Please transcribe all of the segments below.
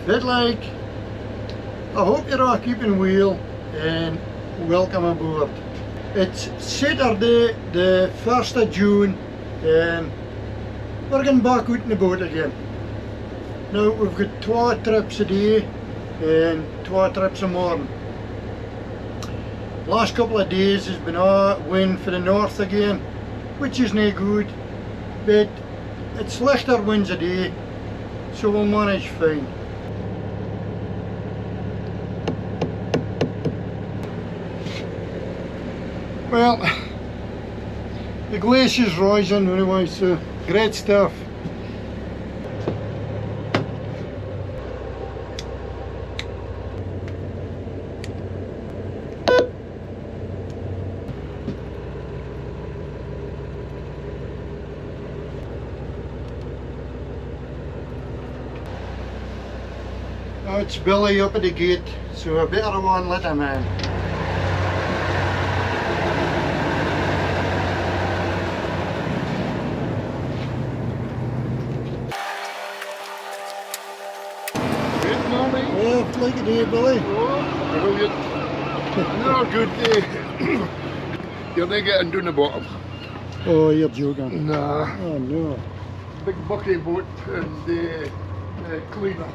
Bit like, I hope you're all keeping well and welcome aboard. It's Saturday the 1st of June and we're getting back out in the boat again. Now we've got 2 trips a day and 2 trips a morning. Last couple of days has been a wind for the north again, which is no good, but it's lighter winds a day, so we'll manage fine. Well, the glacier's rising anyway, so great stuff. Now it's Billy up at the gate, so I better one let him in. Good morning. Yeah, like a day, Billy. Oh, brilliant. Another good day. You're not getting down the bottom. Oh, you're joking. Nah. Oh no. Big bucket boat and the cleaner.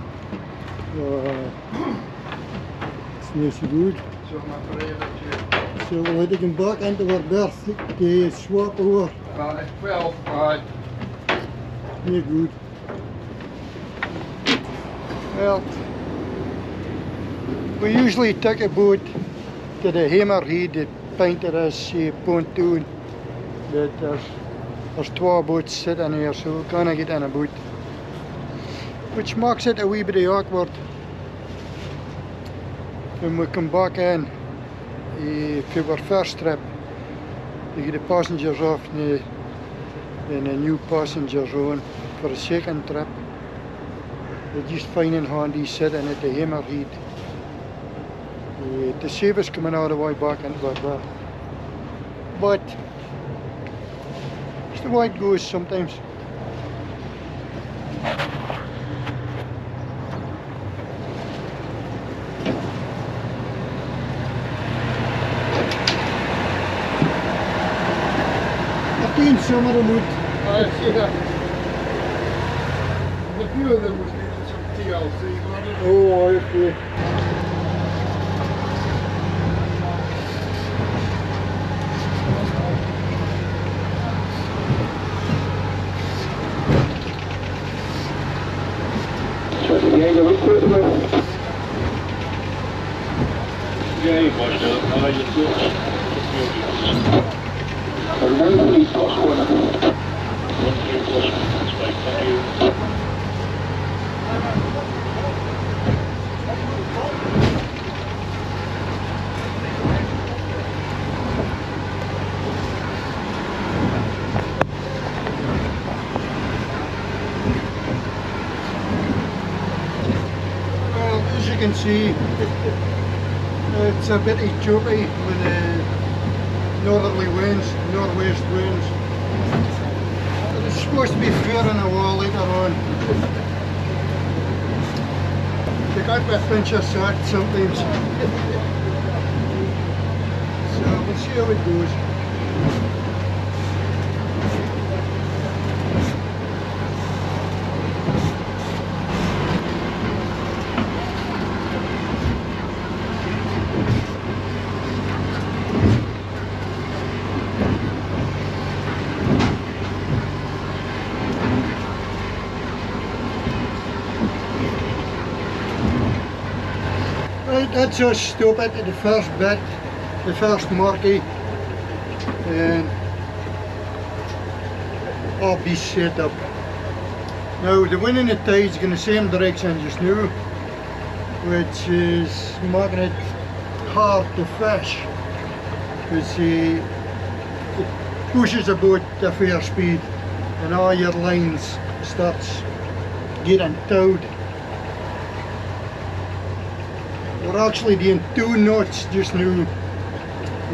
It's not so good. So I'm afraid that So we'll have to come back into our berth to swap over. well, aye. No good. Well, we usually take a boat to the Hammerhead that painted as a pontoon, but there's 2 boats sitting here, so we can't get in a boat, which makes it a wee bit awkward when we come back in for our first trip to get the passengers off and the new passengers on for the second trip. They're just fine and handy sitting at the Hammerhead to save us coming all the way back into our berth. But it's the way it goes sometimes. I've been some of them would. Yeah. A few of them was needing some TLC, wasn't it? Oh, okay. Well, as you can see, it's a bit choppy with the northerly winds, northwest winds. It's supposed to be fair in a while later on. You got to pinch of salt sometimes. So we'll see how it goes. Right, that's us stop at the first bit, the first marquee, and all be set up. Now the wind and the tide's going the same direction just now, which is making it hard to fish, because it pushes the boat to fair speed and all your lines starts getting towed. We're actually doing 2 knots just now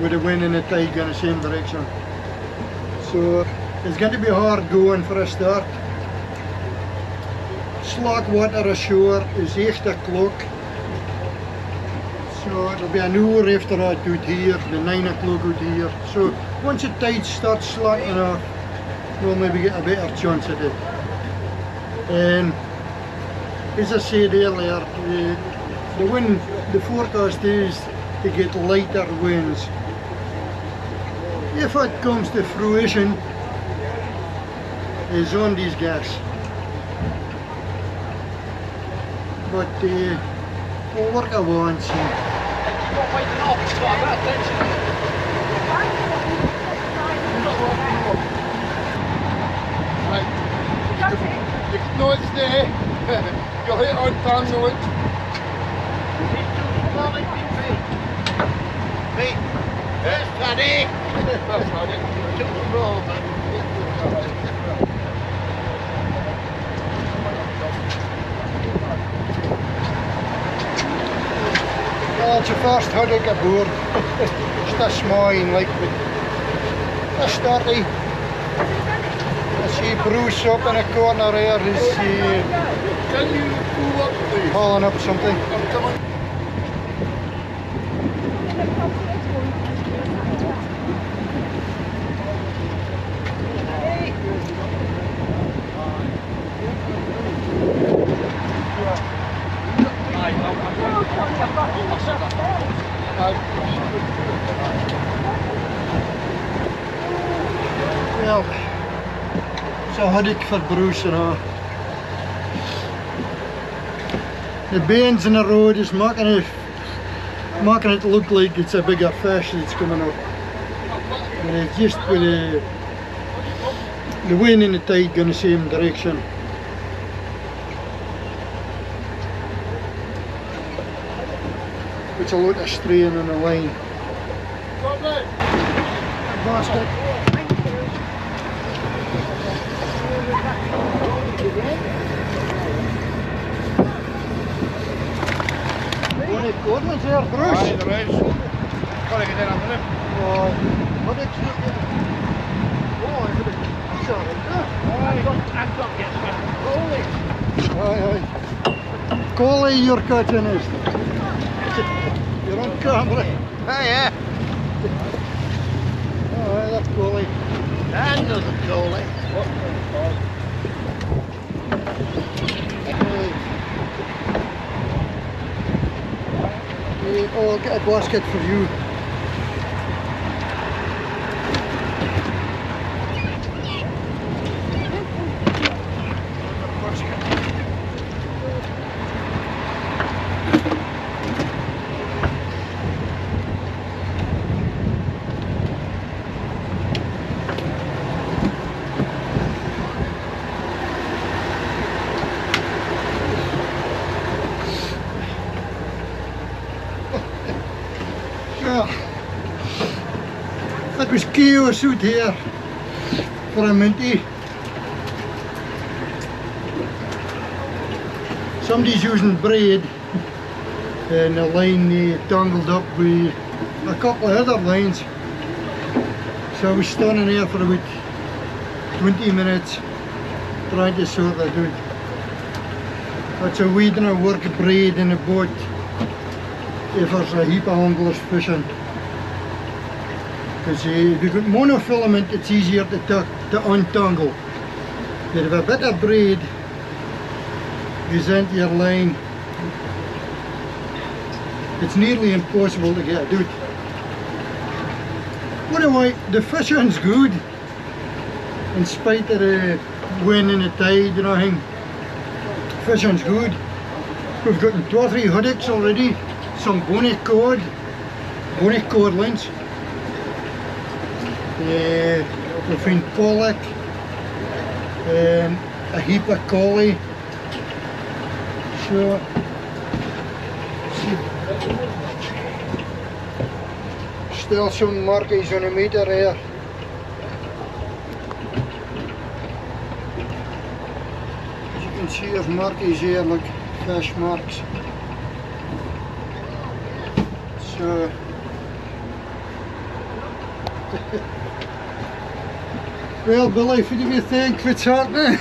with the wind and the tide going the same direction. So it's going to be hard going for a start. slack water ashore is 8 o'clock. So it'll be an hour after I do it here, the 9 o'clock out here. So once the tide starts slacking off, we'll maybe get a better chance at it. And as I said earlier, the wind, the forecast is to get lighter winds. If it comes to fruition, is on these gas. But we'll work a once. No, it's there. You'll hit on time, no it. Hey, there's Paddy. That's right. Took the roll, man. Well, it's the first haddock aboard. Just a small one, like, but a sturdy. I see Bruce up in a corner there, he's Can you go up, please? hauling up something. I'm coming. Well, so haddock for Bruce and all. The bends in the road is making it look like it's a bigger fish that's coming up. And it's just with the wind and the tide going the same direction. It's a lot of strain on the line. Basket. Ordnance here, Bruce. Aye, there is. Gotta get in under him. What is it? Oh, it's alright. I've got to get some rolling. Aye. Collie, you're cutting it. You're on camera. Oh yeah, Alright, that's Collie. and another goalie. Oh, I'll get a basket for you. Well, that was chaos out here for a minute. Somebody's using braid and the line tangled up with a couple of other lines. So I was standing there for about 20 minutes trying to sort that out. That's how we don't work braid in a boat if there's a heap of anglers fishing. Because if you've got monofilament, it's easier to untangle. But if a bit of braid goes into your line, it's nearly impossible to get it out. But anyway, the fishing's good, in spite of the wind and the tide and everything. Fishing's good. We've gotten 2 or 3 haddocks already. Some bonnet cod lines. We've found pollock, a heap of collie. So, still some markings on the meter here. As you can see, there's markings here, like fish marks. So, well, Billy, what do you think what's happening?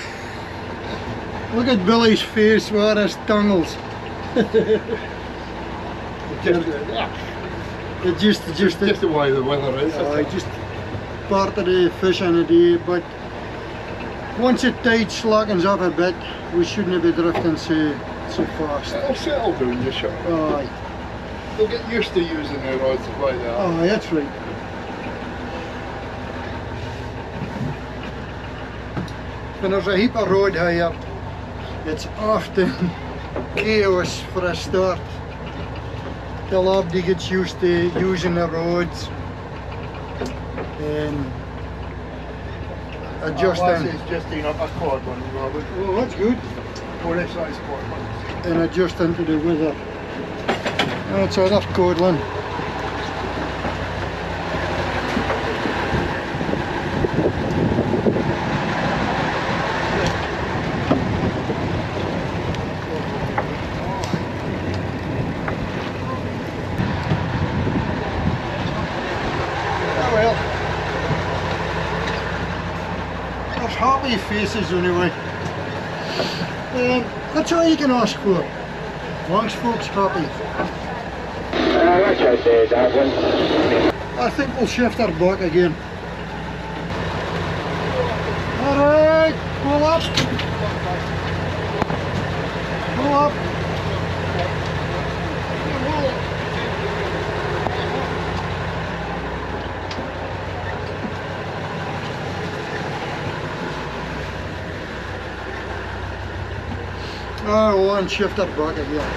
Look at Billy's face where his tangles. It's Just the way the weather is. just part of the fishing today, but once the tide slackens up a bit, we shouldn't be drifting so fast. It'll settle down, you sure. Aye. They'll get used to using their rods like that. Aye, that's right. When there's a heap of road here, it's often chaos for a start. Till everybody gets used to using the roads and adjusting. It's just up a cord one, Robert. Oh, that's good. For this size cord one. And adjusting to the weather. That's another code one. Happy faces anyway. That's all you can ask for. Long as folks happy. What should I say, that one? I think we'll shift our back again. Alright, pull up. Pull up. Oh, one shift up back again.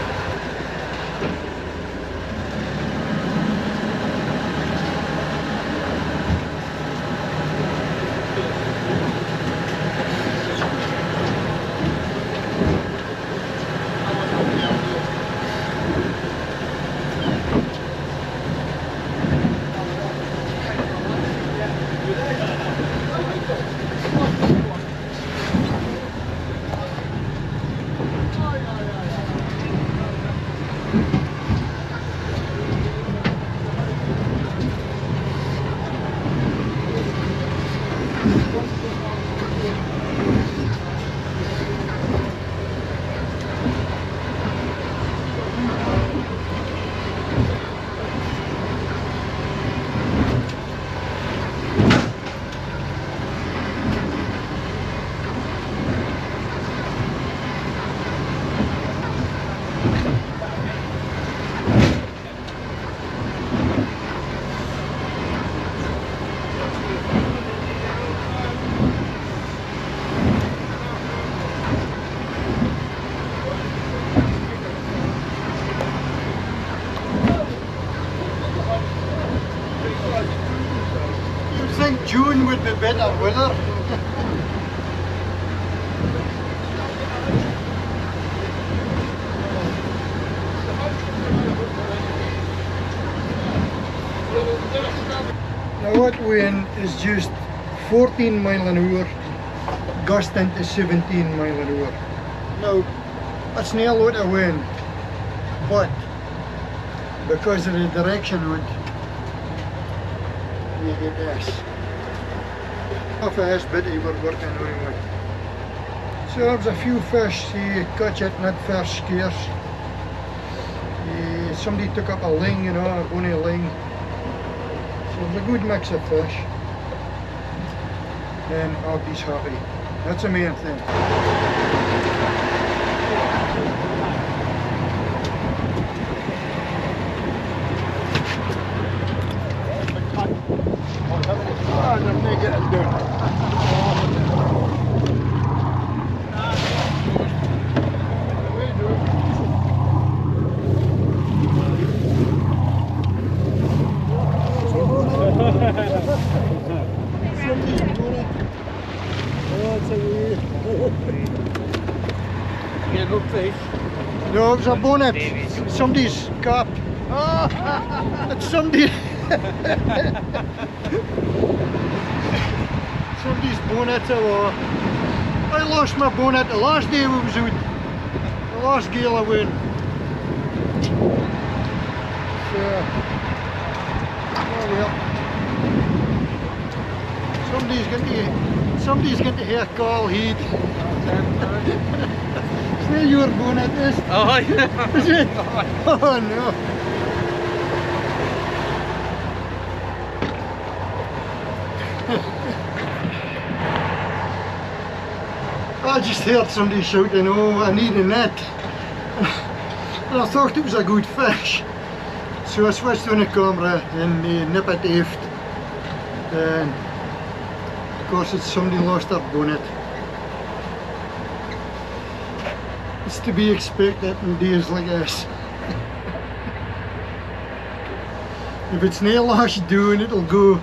June would be better weather. Now what wind is just 14 mile an hour, gusting to 17 mile an hour. Now that's not a lot of wind, but because of the direction of it, you get this. Off of this bitty we're working on with. So there's a few fish, you catch it not first scarce. Somebody took up a ling, you know, a bonny ling. So it's a good mix of fish. And everybody's happy. That's the main thing. No, it was a bonnet. Somebody's cap. It's somebody. Somebody's bonnet. I lost my bonnet the last day we was out. The last gale I went. So, oh well. Somebody's going to somebody's got the hair call heat. Still your bonnet is. Oh, yeah. Is it? Oh no. I just heard somebody shouting, oh, I need a net. And I thought it was a good fish. So I switched on the camera and nip it aft. And of course it's somebody lost their bonnet. It's to be expected in days like this. If it's nail lash doing, it'll go.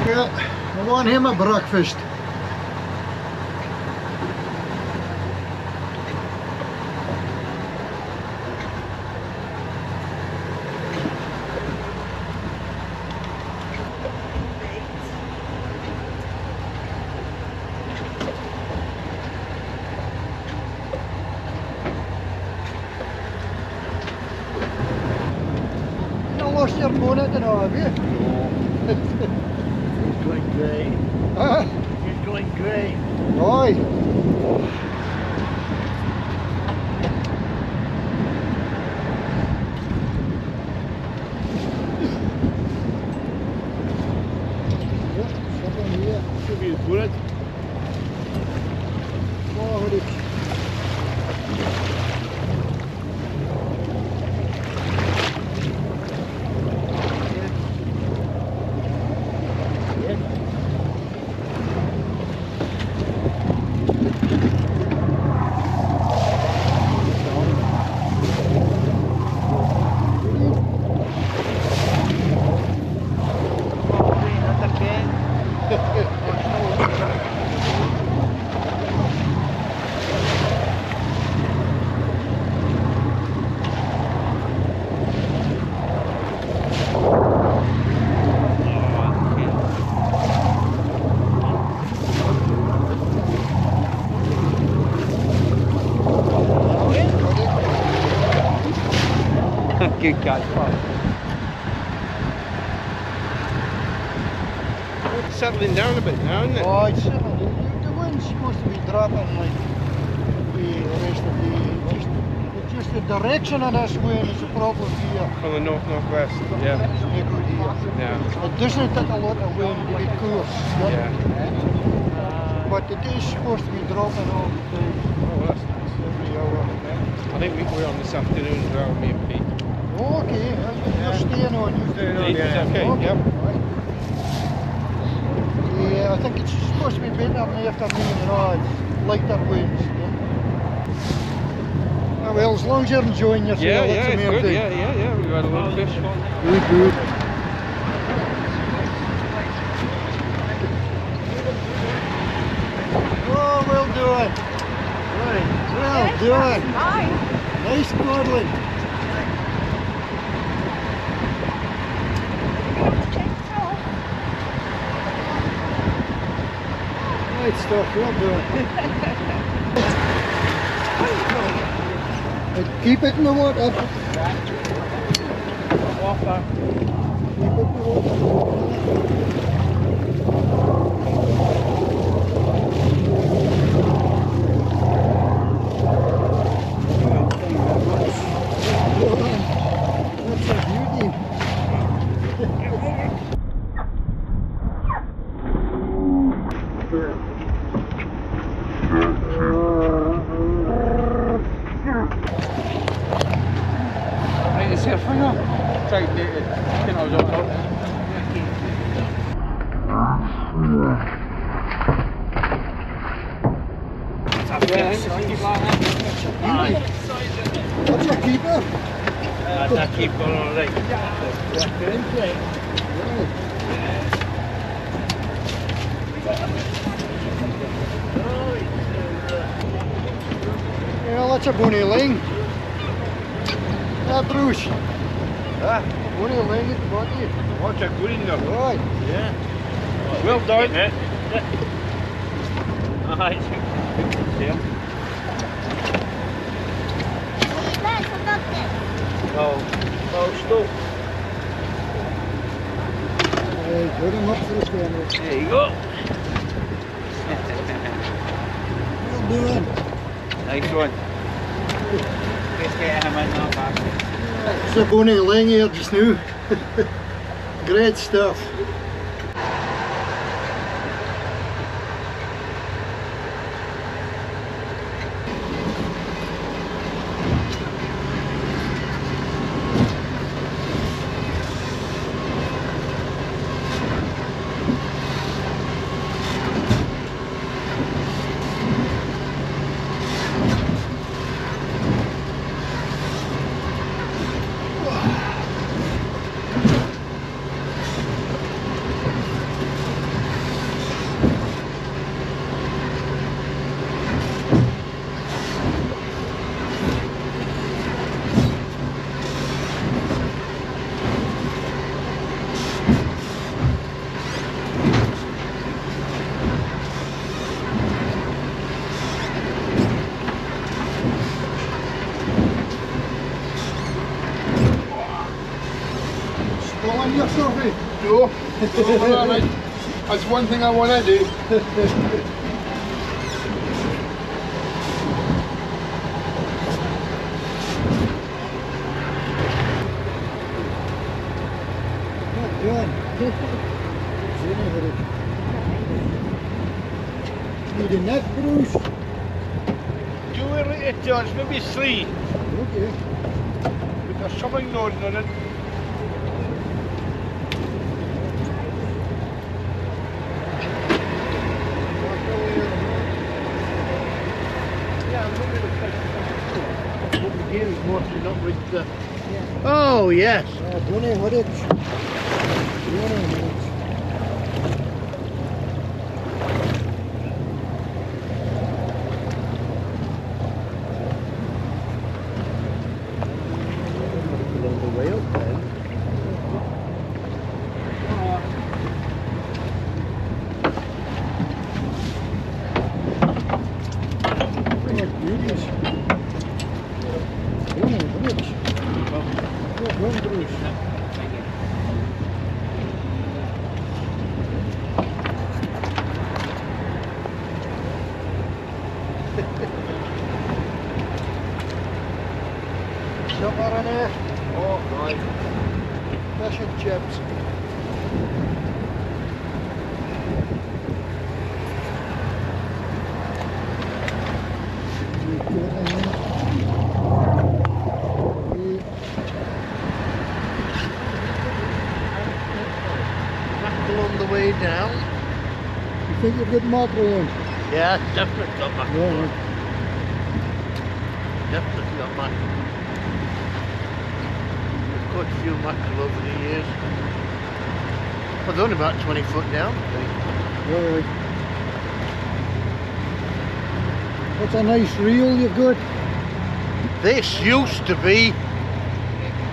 Well, I want him a breakfast. You lost your bonnet and all, have you? Going grey. Huh? You're going grey. Aye. Yep, something here. Should be his bonnet. Oh, what is Good catch, Bob. It's settling down a bit now, isn't it? Oh, it's the wind's supposed to be dropping like the rest of the just the direction of this wind is a problem here. From the north-northwest, yeah. It's not good here. Yeah. It doesn't take a lot of wind to get course. Yeah. But it is supposed to be dropping all the time, Oh, that's nice. every hour. I think we're on this afternoon as well, me and Pete. Okay, you're staying on. Pete, is that okay? Yep. Yeah, I think it's supposed to be better in the afternoon, you know, it's lighter winds. Oh, well, as long as you're enjoying yourself, Yeah, that's yeah, the it's main good. thing. Yeah. We've had a lot of fish. Good, good. Oh, well done. Right, well done. Nice paddling. Right stuff, well done. Keep it in the water. Keep it in the water. That's a beauty. Hey, is it a finger? Take it. I think I was on top. What's your keeper? I keep going all right. Yeah, that's a bonny line. Yeah, Bruce. Huh? Bonny line at the bottom. What's a good in there? Right. Yeah. Well done. Alright. Yeah. Oh, stop. Put him up for the camera. There you go. Well done. Nice one. Let's get him in now, back. It's a bonny line here just now. Great stuff. Stolen your trophy? No. That's one thing I want to do. Good. Need a net, Bruce? 2 returns, maybe 3. Okay. With a something nodding on it. Oh, yes. Bonnie Hoodage. Bonnie Hoodage. Along the way up then. Oh, beauties. Bonnie Hoodage. Well done, Bruce. Supper in there. Oh, right. Fish and chips. Along the way down. You think you've got mackerel in? Yeah, definitely got my. Yeah. Definitely got my. I've caught a few mackerel over the years. Well, they're only about 20 foot down. Right. What's a nice reel you've got? This used to be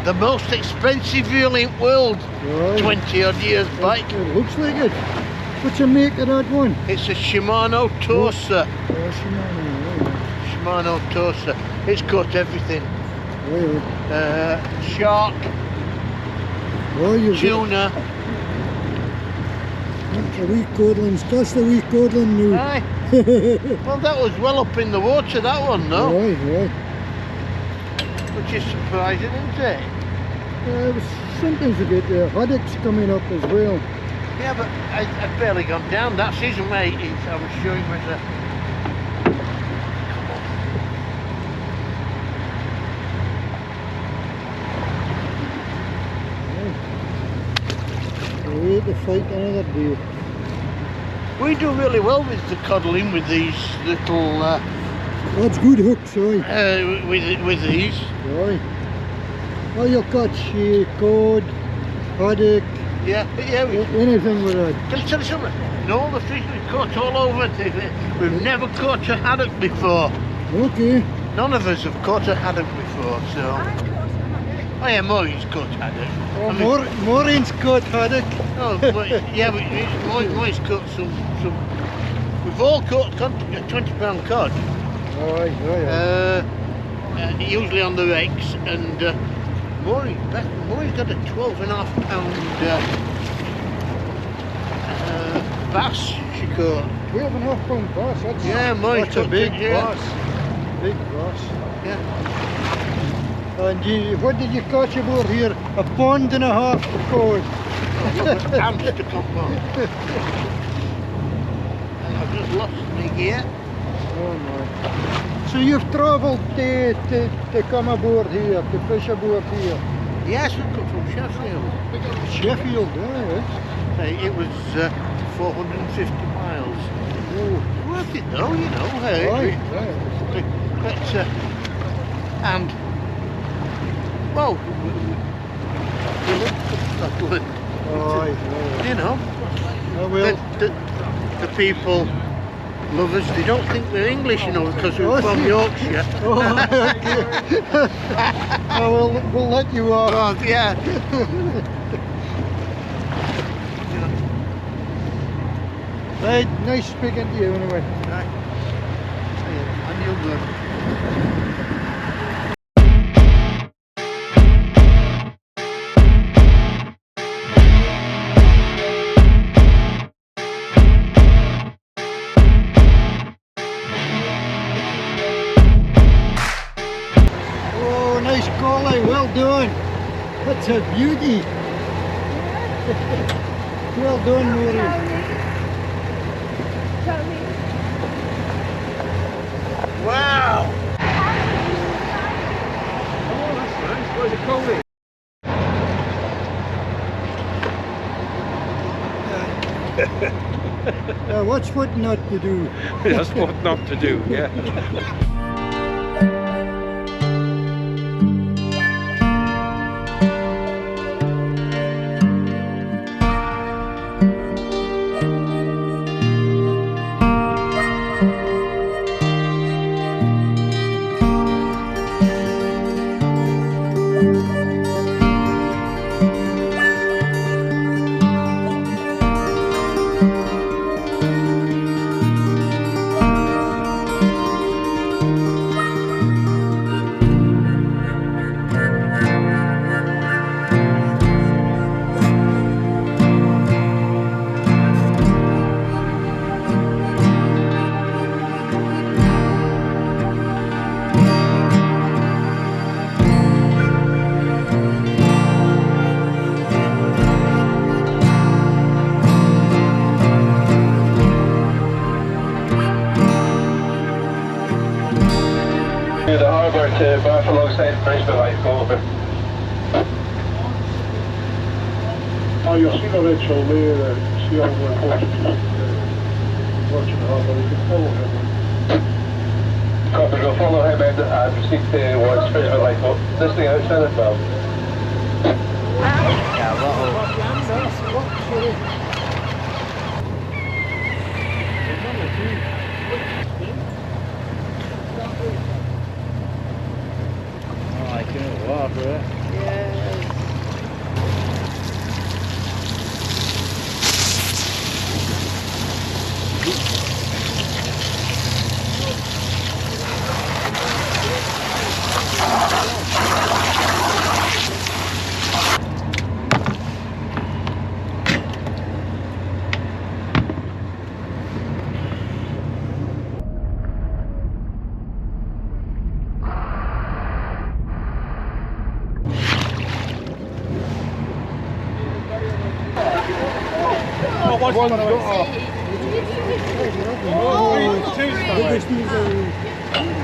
the most expensive reel in the world Right. 20 odd years back. It looks like it. What's the make of that one? It's a Shimano Tosa. Oh, Shimano. Shimano Tosa. It's got everything. Right. Shark, Oh, you've got tuna. that's a wee codlins. That's the wee codlin now. Aye. Well, that was well up in the water, that one, no? Right. Which is surprising, isn't it? Sometimes you get haddocks coming up as well. Yeah, but I'd barely gone down. That season where I was showing was a... Wait to fight another day. We do really well with the cuddling with these little That's good hooks, aye. With these. Aye. Oh, you'll catch cod, haddock, Yeah, anything with that. Can I tell you something? In all the fish we've caught all over, we've never caught a haddock before. Okay. None of us have caught a haddock before, so. Oh yeah, Maureen's caught haddock. Oh, Maureen's caught haddock. Oh, yeah, Maureen's caught some. We've all caught £20 cod. Aye. Usually on the wrecks, and Maureen's got a 12.5 pound bass she caught. 12.5 pound bass, that's, Yeah, Maureen's that's a big yeah. bass. Big bass. Yeah. And what did you catch aboard here? A pound and a half for cod. Ounce to come on. And I've just lost my gear. Oh my. So you've travelled to come aboard here, to fish aboard here? Yes, we come from Sheffield. Sheffield, yeah. It was 450 miles. Oh. Worth it though, you know. Hey. Aye. But, and, well, we look at Scotland. Aye. You know, Well, the people love us. They don't think we're English, you know, because we're from Yorkshire. oh, okay. Oh, we'll let you off. Oh, yeah. Right, nice speaking to you anyway. Right. And you're good. Oh, nice collie, well done. That's a beauty. Well done, Maureen. Wow! Oh, that's nice. Where's it going? What's what not to do? That's what not to do, yeah. To the harbour to Bath alongside Brisbane Light over. Oh, you'll see the red shoal there, see all the Portuguese watching the harbour, you can follow him. Copy, we'll follow him in and proceed towards Brisbane Light. This thing outside as well. Yeah, I can't walk, right? One's got off.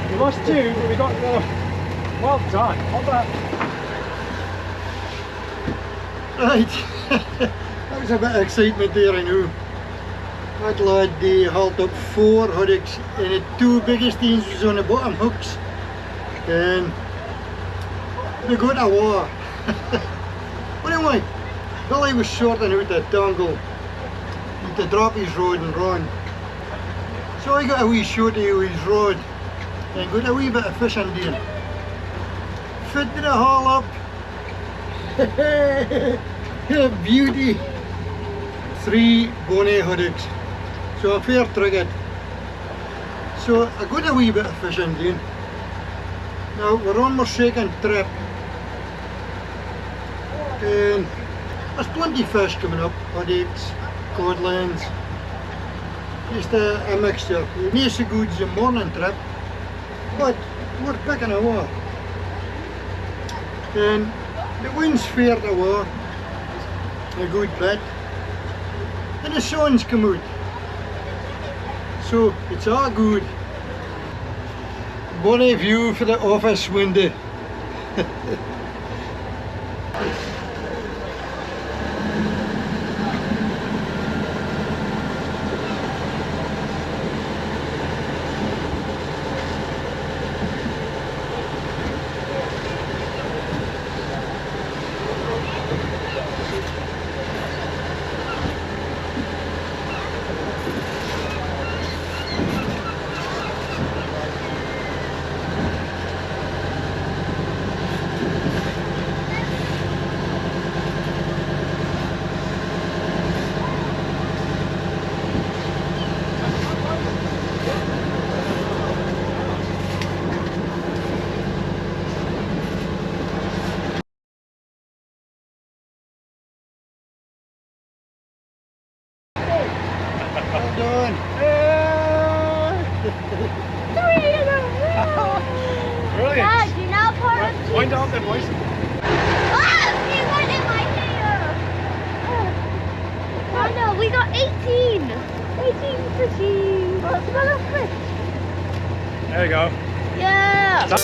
We lost two, but we got well done. Hold that. Right. That was a bit of excitement there, I know. That lad hauled up 4 haddocks and the 2 biggest ones was on the bottom hooks. And they got away. But anyway, Billy was sorting out the tangle with the drop his rod and run. So I got a wee shorty with his rod and got a wee bit of fishing doing. Fitted the haul up. A beauty. 3 bonny haddocks. So a fair triggered. So I got a wee bit of fishing doing. Now we're on our second trip. And there's plenty of fish coming up, haddocks, codlins, just a mixture. Not so good as a morning trip, but we're picking away. And the wind's fared away a good bit, and the sun's come out. So it's all good. Bonny view for the office window. Well done. Brilliant. Dad, you're not part of team. Wind up then, boys. Ah, you went in my hair. Oh no, we got 18. 18 fishies. What's another fish? There you go. Yeah.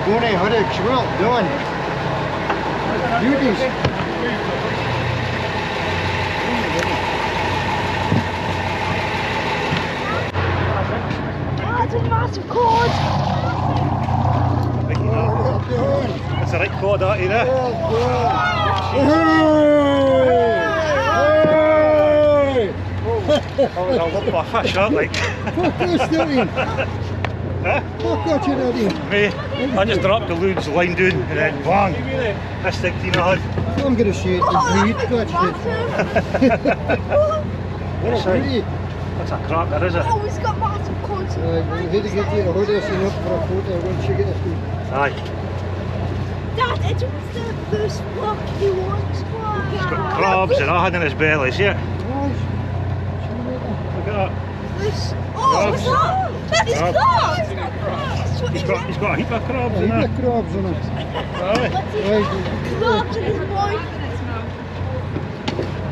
Bonny haddocks, well done. Beauties. Oh, it's a massive cord. Well done. That's a right cord out here. Well done. Oh, I'll look for a fish, aren't like. What's that in? Huh? What got you that in? Me, I just dropped the loon's line down and then bang, this thing Tina had. I'm going to say it was great, got you. What a beauty. That's a cracker, is it? Oh, he's got massive cords. We'll have to get you a haddock enough for a photo once you get this thing. Aye. Dad, it's the first walk he wants. He's got crabs and all in his belly, see it? Nice. Look at that. This. Oh, what's that? It's Crabs. crabs. He's got a heap of crabs A in heap there. of crabs on it. Aye. Right. Crabs in his mind.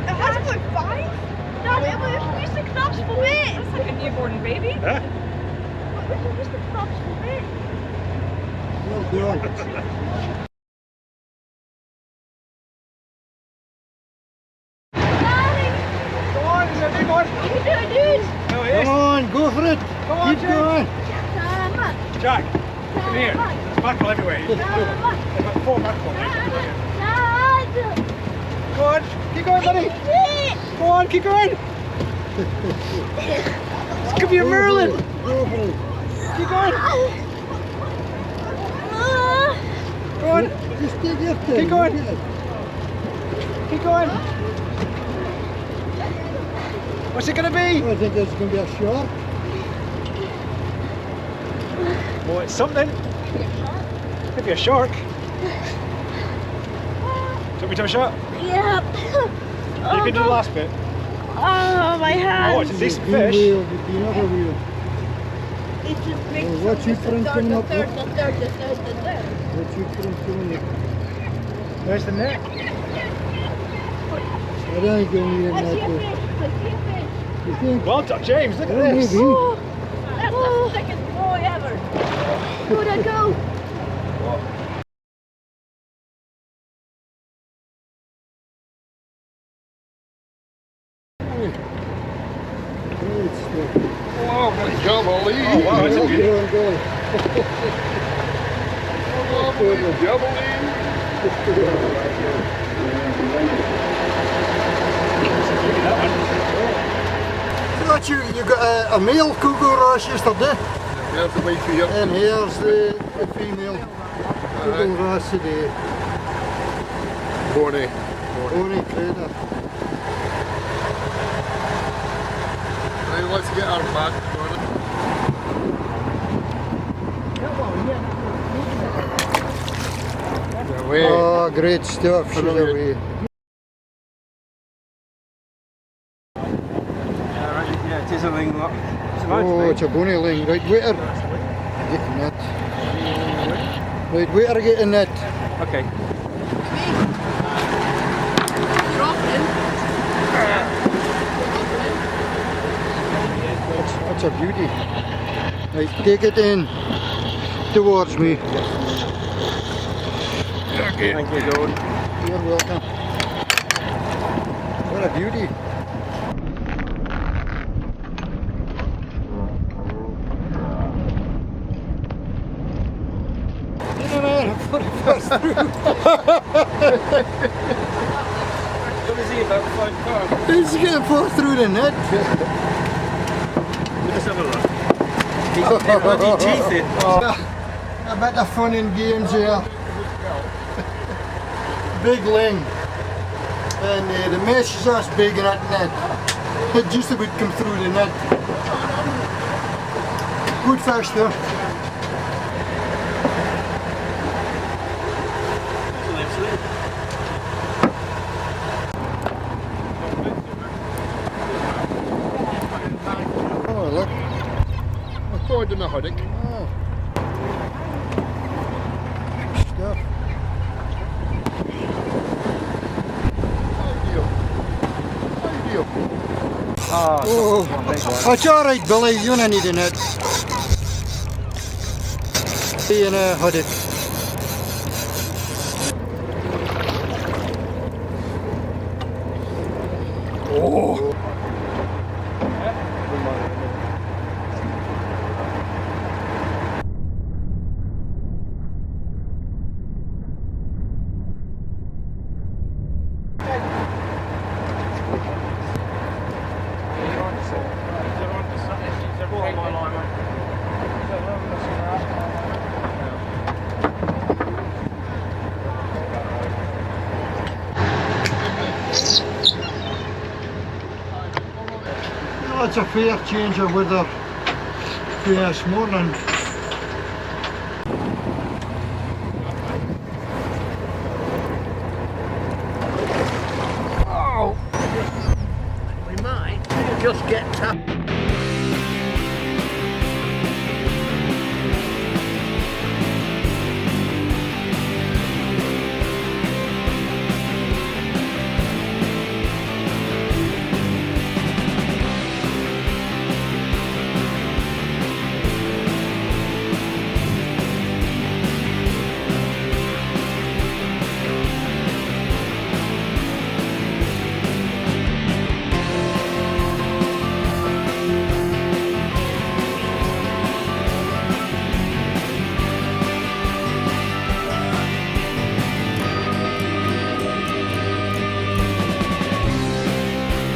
It has about 5. Dad, we use the crabs for bait. It's like a newborn baby. Huh? We can use the crabs for bait. Well done. Daddy, Come on, he's a big one. you can do it, dude. No, he Come is. on, go for it. Come on, Keep Jake. going. Jack, come here. There's mackerel everywhere. There's about 4 mackerel. Dad. Go on, keep going, buddy. Go on, keep going. This could be a merlin. Go for it. Keep going. Go on, Just take your time. Keep going. keep going. What's it going to be? I think it's going to be a shark. Oh, it's something. Maybe a shark. Do you want me to have a shot? Yep. You can do the last bit. Oh, my hand. Oh, it's a decent The fish. wheel, the other wheel. It just makes Oh, what's your friend coming up with? the third. What's your friend coming up? Where's the net? I don't think you'll need a I see a net. fish. I see a fish. You think? Well done, James. Look at Yeah, this. maybe. Oh, that's the second boy ever. Good, I go. Great stuff. Lovely jubilee. Oh, wow, it's a Go, beauty. go. Lovely jubilee. Thought you got a male cougar ross yesterday, There's the wifey here. and here's the female cougar ross today. Bonnie. Bonnie Crater. Right, let's get her back. Away. Oh, great stuff. She's Brilliant. away. Yeah, it is a ling lock. Oh, it's a bonny ling. Right, wait her. Getting that. Right, wait her getting that. Okay. That's a beauty. Right, take it in towards me. Okay. Thank you, Dawn. You're welcome. What a beauty. Put it first through. What is he, about 5 pounds? He's getting put through the net. Let's have a look. He's bloody teeth in. A bit of fun and games here. Big ling. And the mesh is as big in that net. It just about come through the net. Good fish though. Oh look. I thought I didn't know how to. Oh. Stuff. Ideal. Oh, it's alright Billy, you don't need a net. See you now, had it. Oh. It's a fair change of weather for this morning. We might just get tapped.